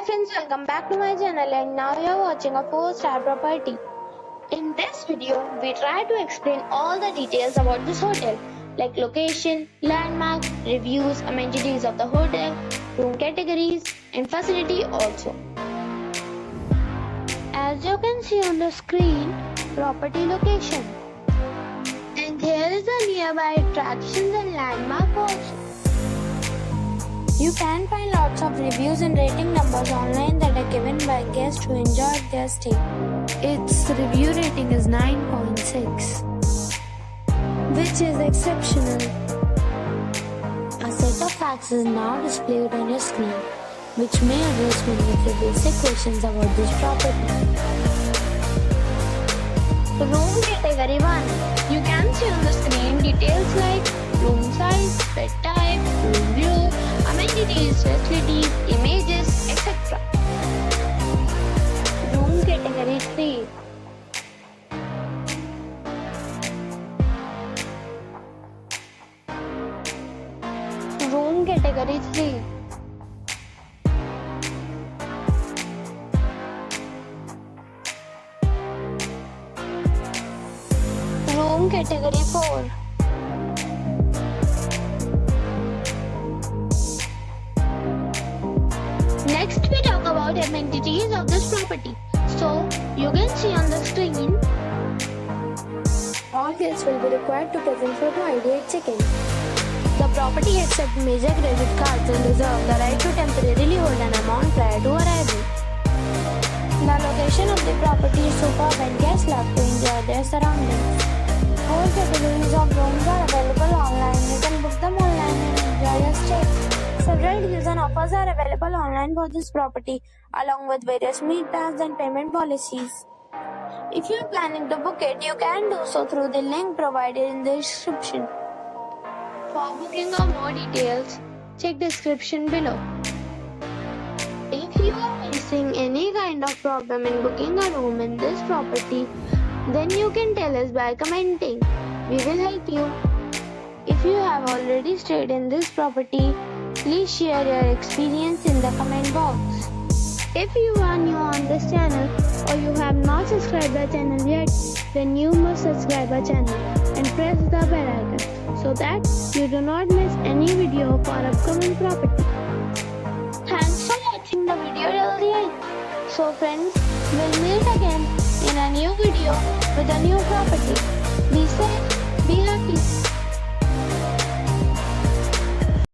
friends, welcome back to my channel, and now you are watching a 4-star property. In this video, we try to explain all the details about this hotel, like location, landmark, reviews, amenities of the hotel, room categories and facility also. As you can see on the screen, property location. And here is the nearby attractions and landmark also. You can find lots of reviews and rating numbers online that are given by guests who enjoyed their stay. Its review rating is 9.6, which is exceptional. A set of facts is now displayed on your screen, which may address many of your basic questions about this property. Room category 1. You can see on the screen details like room size, bed type, room view, amenities, facilities, images, etc. Room category 3. Room category 3. Room category 4. Next we talk about amenities of this property. So you can see on the screen, all guests will be required to present photo ID at check-in. The property accepts major credit cards and reserves the right to temporarily hold an amount prior to arrival. The location of the property is superb and guests love to enjoy their surroundings. All categories of rooms are available online. You can book them online and enjoy your stay. Several deals and offers are available online for this property, along with various meet plans and payment policies. If you are planning to book it, you can do so through the link provided in the description. For booking or more details, check description below. If you are facing any kind of problem in booking a room in this property, then you can tell us by commenting. We will help you. If you have already stayed in this property, please share your experience in the comment box. If you are new on this channel or you have not subscribed our channel yet, then you must subscribe our channel and press the bell icon so that you do not miss any video of our upcoming property. Thanks for watching the video till the end. So friends, we'll meet again in a new video with a new property. Be safe, be happy.